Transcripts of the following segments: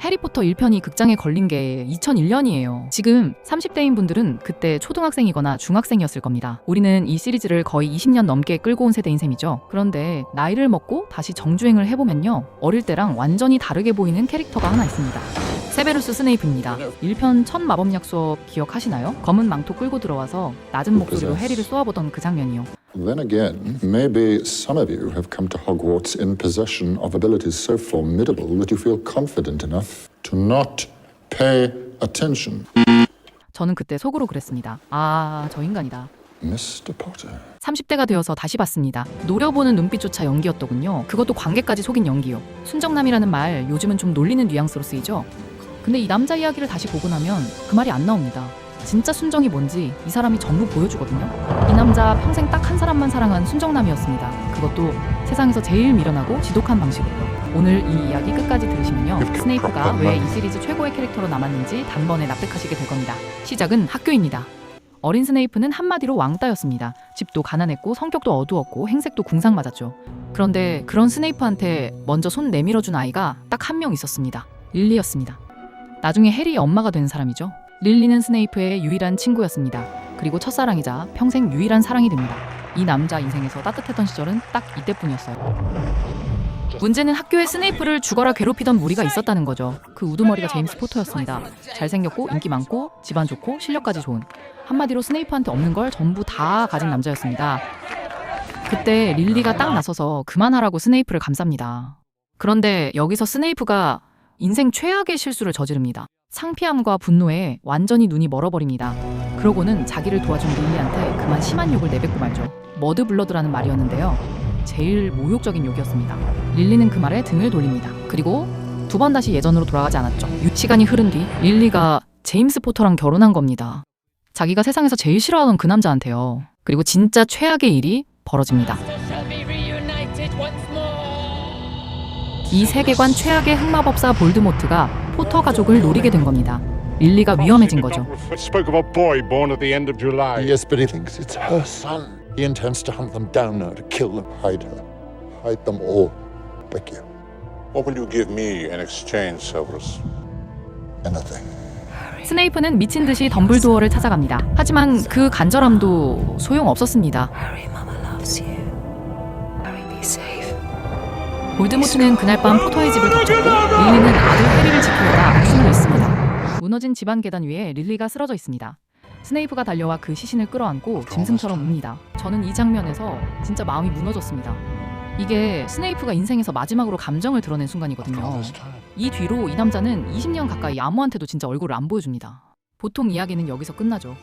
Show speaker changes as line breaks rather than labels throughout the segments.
해리포터 1편이 극장에 걸린 게 2001년이에요. 지금 30대인 분들은 그때 초등학생이거나 중학생이었을 겁니다. 우리는 이 시리즈를 거의 20년 넘게 끌고 온 세대인 셈이죠. 그런데 나이를 먹고 다시 정주행을 해보면요, 어릴 때랑 완전히 다르게 보이는 캐릭터가 하나 있습니다. 세베루스 스네이프입니다. 1편 첫 마법약 수업 기억하시나요? 검은 망토 끌고 들어와서 낮은 목소리로 해리를 쏘아보던 그 장면이요.
Then again, maybe some of you have come to Hogwarts in possession of abilities so formidable that you feel confident enough to not pay attention.
저는 그때 속으로 그랬습니다. 아, 저 인간이다.
Mr. Potter.
30대가 되어서 다시 봤습니다. 노려보는 눈빛조차 연기였더군요. 그것도 관객까지 속인 연기요. 순정남이라는 말 요즘은 좀 놀리는 뉘앙스로 쓰이죠. 근데 이 남자 이야기를 다시 보고 나면 그 말이 안 나옵니다. 진짜 순정이 뭔지 이 사람이 전부 보여주거든요. 이 남자 평생 딱 한 사람만 사랑한 순정남이었습니다. 그것도 세상에서 제일 미련하고 지독한 방식으로요. 오늘 이 이야기 끝까지 들으시면요, 스네이프가 왜 이 시리즈 최고의 캐릭터로 남았는지 단번에 납득하시게 될 겁니다. 시작은 학교입니다. 어린 스네이프는 한마디로 왕따였습니다. 집도 가난했고 성격도 어두웠고 행색도 궁상맞았죠. 그런데 그런 스네이프한테 먼저 손 내밀어준 아이가 딱 한 명 있었습니다. 릴리였습니다. 나중에 해리의 엄마가 된 사람이죠. 릴리는 스네이프의 유일한 친구였습니다. 그리고 첫사랑이자 평생 유일한 사랑이 됩니다. 이 남자 인생에서 따뜻했던 시절은 딱 이때뿐이었어요. 문제는 학교에 스네이프를 죽어라 괴롭히던 무리가 있었다는 거죠. 그 우두머리가 제임스 포터였습니다. 잘생겼고 인기 많고 집안 좋고 실력까지 좋은, 한마디로 스네이프한테 없는 걸 전부 다 가진 남자였습니다. 그때 릴리가 딱 나서서 그만하라고 스네이프를 감쌉니다. 그런데 여기서 스네이프가 인생 최악의 실수를 저지릅니다. 창피함과 분노에 완전히 눈이 멀어버립니다. 그러고는 자기를 도와준 릴리한테 그만 심한 욕을 내뱉고 말죠. 머드블러드라는 말이었는데요, 제일 모욕적인 욕이었습니다. 릴리는 그 말에 등을 돌립니다. 그리고 두 번 다시 예전으로 돌아가지 않았죠. 시간이 흐른 뒤 릴리가 제임스 포터랑 결혼한 겁니다. 자기가 세상에서 제일 싫어하던 그 남자한테요. 그리고 진짜 최악의 일이 벌어집니다. 이 세계관 최악의 흑마법사 볼드모트가 포터 가족을 노리게 된 겁니다. 릴리가 위험해진 거죠.
Spoke of a boy born at the end of July.
Yes, but he thinks it's her son. He intends to hunt them down now, to kill them, hide her. Hide them all. Beg you.
What will you give me in exchange, Severus?
Anything.
스네이프는 미친 듯이 덤블도어를 찾아갑니다. 하지만 그 간절함도 소용없었습니다. 볼드모트는 그날 밤 포터의 집을 덮쳤고 릴리는 아들 해리를 지키려다 목숨을 잃습니다. 무너진 집안 계단 위에 릴리가 쓰러져 있습니다. 스네이프가 달려와 그 시신을 끌어안고 짐승처럼 웁니다. 저는 이 장면에서 진짜 마음이 무너졌습니다. 이게 스네이프가 인생에서 마지막으로 감정을 드러낸 순간이거든요. 이 뒤로 이 남자는 20년 가까이 아무한테도 진짜 얼굴을 안 보여줍니다. 보통 이야기는 여기서 끝나죠.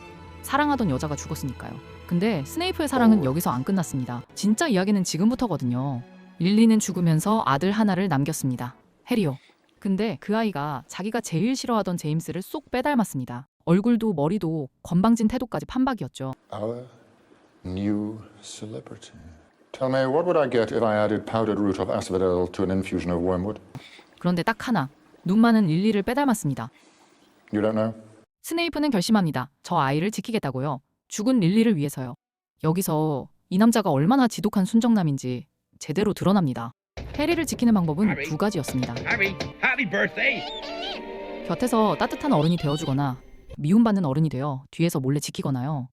사랑하던 여자가 죽었으니까요. 근데 스네이프의 사랑은 여기서 안 끝났습니다. 진짜 이야기는 지금부터거든요. 릴리는 죽으면서 아들 하나를 남겼습니다. 해리요. 근데 그 아이가 자기가 제일 싫어하던 제임스를 쏙 빼닮았습니다. 얼굴도 머리도 건방진 태도까지 판박이었죠.
Our new celebrity. Tell me, what would I get if I added powdered root of asphodel to an infusion of wormwood?
그런데 딱 하나, 눈 많은 릴리를 빼닮았습니다.
You don't know?
스네이프는 결심합니다. 저 아이를 지키겠다고요. 죽은 릴리를 위해서요. 여기서 이 남자가 얼마나 지독한 순정남인지 제대로 드러납니다. 해리를 지키는 방법은 두 가지였습니다. 곁에서 따뜻한 어른이 되어주거나 미움받는 어른이 되어 뒤에서 몰래 지키거나요.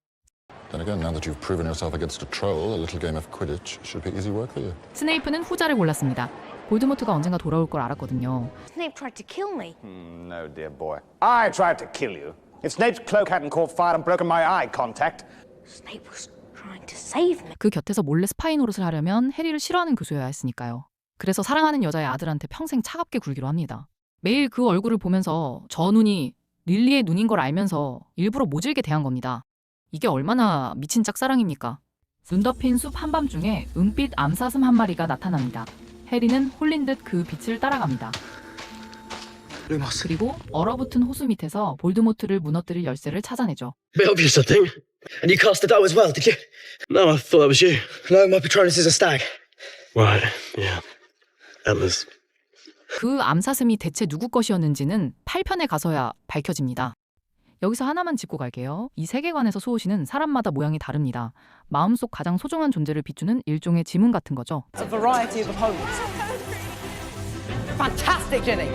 Then again, now that you've proven yourself against a troll, a little game of Quidditch should be easy work for you.
스네이프는 후자를 골랐습니다. 볼드모트가 언젠가 돌아올 걸 알았거든요.
Snape tried to kill me.
No, dear boy. I tried to kill you. If Snape's cloak hadn't caught fire and broken my eye contact.
Snape was trying to save me.
그 곁에서 몰래 스파이 노릇을 하려면 해리를 싫어하는 교수여야 했으니까요. 그래서 사랑하는 여자의 아들한테 평생 차갑게 굴기로 합니다. 매일 그 얼굴을 보면서 저 눈이 릴리의 눈인 걸 알면서 일부러 모질게 대한 겁니다. 이게 얼마나 미친 짝사랑입니까? 눈 덮인 숲 한밤중에 은빛 암사슴 한 마리가 나타납니다. 해리는 홀린 듯 그 빛을 따라갑니다. 그리고 얼어붙은 호수 밑에서 볼드모트를 무너뜨릴 열쇠를 찾아내죠.
Bit of you something. And you cast the dough as well, did you? No, I thought that was you. No, my Patronus is a stag. Right, yeah. Antlers.
그 암사슴이 대체 누구 것이었는지는 8편에 가서야 밝혀집니다. 여기서 하나만 짚고 갈게요. 이 세계관에서 수호신은 사람마다 모양이 다릅니다. 마음속 가장 소중한 존재를 비추는 일종의 지문 같은 거죠.
It's a variety of opponents. Fantastic, Jenny!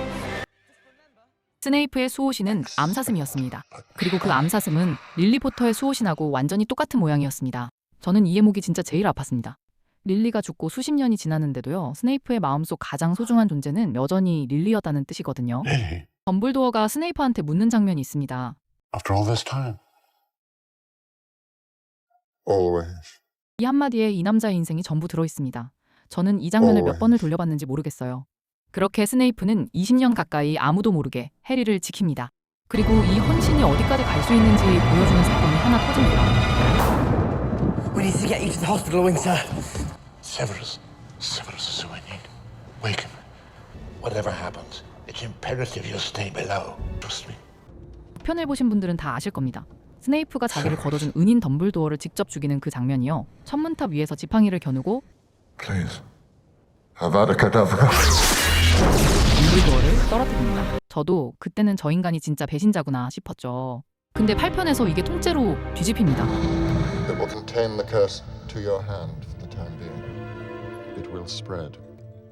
스네이프의 수호신은 암사슴이었습니다. 그리고 그 암사슴은 릴리 포터의 수호신하고 완전히 똑같은 모양이었습니다. 저는 이 해목이 진짜 제일 아팠습니다. 릴리가 죽고 수십 년이 지났는데도요. 스네이프의 마음속 가장 소중한 존재는 여전히 릴리였다는 뜻이거든요.
Lily,
덤블도어가 스네이프한테 묻는 장면이 있습니다.
after all this time.
Always.
이 한마디에 이 남자의 인생이 전부 들어있습니다. 저는 이 장면을 몇 번을 돌려봤는지 모르겠어요. 그렇게 스네이프는 20년 가까이 아무도 모르게 해리를 지킵니다. 그리고 이 헌신이 어디까지 갈 수 있는지 보여주는 사건이 하나 터집니다.
We need to get you to the hospital wing, sir.
Severus is who I need. Wake him. Whatever happens, it's imperative you stay below. Trust me.
편을 보신 분들은 다 아실 겁니다. 스네이프가 자기를 걷어준 은인 덤블도어를 직접 죽이는 그 장면이요. 천문탑 위에서 지팡이를 겨누고
Please. Avada Kedavra.
덤블도어를 떨어뜨립니다. 저도 그때는 저 인간이 진짜 배신자구나 싶었죠. 근데 8편에서 이게 통째로 뒤집힙니다.
It will contain the curse to your hand for the time being. It will spread.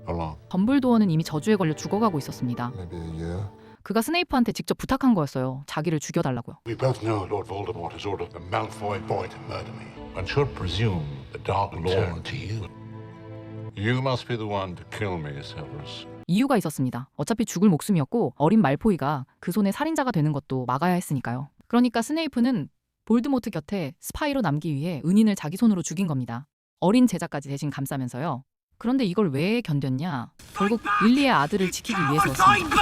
How long?
덤블도어는 이미 저주에 걸려 죽어가고 있었습니다.
Maybe a year.
그가 스네이프한테 직접 부탁한 거였어요. 자기를 죽여달라고요.
We both know Lord Voldemort has ordered the Malfoy boy to murder me. One should presume the Dark Lord to you. You must be the one to kill me, Severus.
이유가 있었습니다. 어차피 죽을 목숨이었고 어린 말포이가 그 손에 살인자가 되는 것도 막아야 했으니까요. 그러니까 스네이프는 볼드모트 곁에 스파이로 남기 위해 은인을 자기 손으로 죽인 겁니다. 어린 제자까지 대신 감싸면서요. 그런데 이걸 왜 견뎠냐? 결국 릴리의 아들을 지키기 위해서였습니다.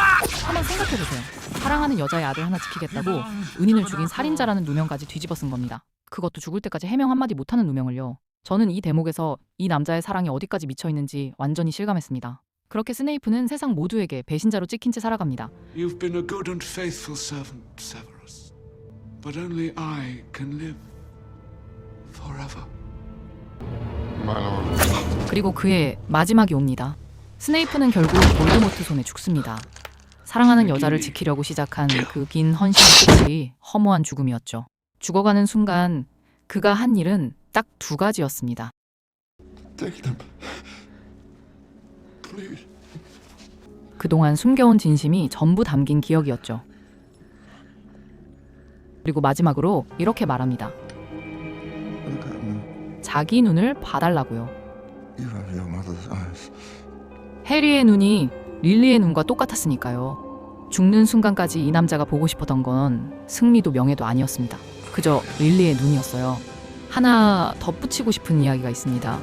한번 생각해보세요. 사랑하는 여자의 아들 하나 지키겠다고 은인을 죽인 살인자라는 누명까지 뒤집어 쓴 겁니다. 그것도 죽을 때까지 해명 한마디 못하는 누명을요. 저는 이 대목에서 이 남자의 사랑이 어디까지 미쳐있는지 완전히 실감했습니다. 그렇게 스네이프는 세상 모두에게 배신자로 찍힌 채 살아갑니다.
You've been a good and faithful servant, Severus. But only I can live forever.
My lord.
그리고 그의 마지막이 옵니다. 스네이프는 결국 볼드모트 손에 죽습니다. 사랑하는 여자를 지키려고 시작한 그 긴 헌신의 끝이 허무한 죽음이었죠. 죽어가는 순간 그가 한 일은 딱 두 가지였습니다.
Take them. Please.
그동안 숨겨온 진심이 전부 담긴 기억이었죠. 그리고 마지막으로 이렇게 말합니다.
Look at me.
자기 눈을 봐달라고요.
You have your mother's eyes.
해리의 눈이 릴리의 눈과 똑같았으니까요. 죽는 순간까지 이 남자가 보고 싶었던 건 승리도 명예도 아니었습니다. 그저 릴리의 눈이었어요. 하나 덧붙이고 싶은 이야기가 있습니다.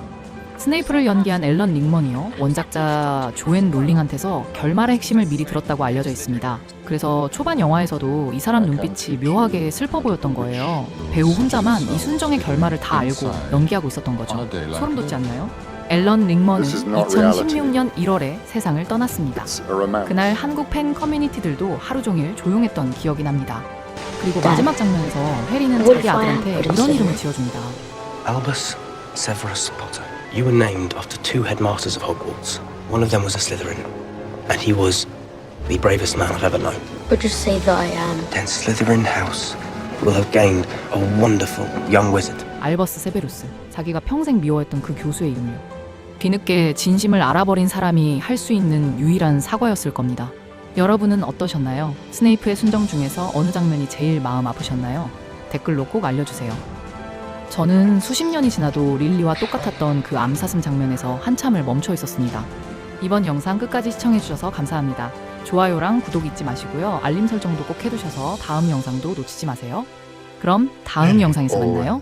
스네이프를 연기한 앨런 릭먼이요. 원작자 조앤 롤링한테서 결말의 핵심을 미리 들었다고 알려져 있습니다. 그래서 초반 영화에서도 이 사람 눈빛이 묘하게 슬퍼 보였던 거예요. 배우 혼자만 이 순정의 결말을 다 알고 연기하고 있었던 거죠. 소름 돋지 않나요? 앨런 릭먼은 2016년 1월에 세상을 떠났습니다. 그날 한국 팬 커뮤니티들도 하루 종일 조용했던 기억이 납니다. 그리고 마지막 장면에서 해리는 자기 아들한테 이런 이름을 지어줍니다.
Albus Severus Potter. You were named after two headmasters of Hogwarts. One of them was a Slytherin, and he was the bravest man I've ever known.
Or just say that I am.
Then Slytherin House will have gained a wonderful young wizard.
알버스 세베루스. 자기가 평생 미워했던 그 교수의 이름이요. 뒤늦게 진심을 알아버린 사람이 할 수 있는 유일한 사과였을 겁니다. 여러분은 어떠셨나요? 스네이프의 순정 중에서 어느 장면이 제일 마음 아프셨나요? 댓글로 꼭 알려주세요. 저는 수십 년이 지나도 릴리와 똑같았던 그 암사슴 장면에서 한참을 멈춰 있었습니다. 이번 영상 끝까지 시청해주셔서 감사합니다. 좋아요랑 구독 잊지 마시고요. 알림 설정도 꼭 해두셔서 다음 영상도 놓치지 마세요. 그럼 다음 영상에서 만나요.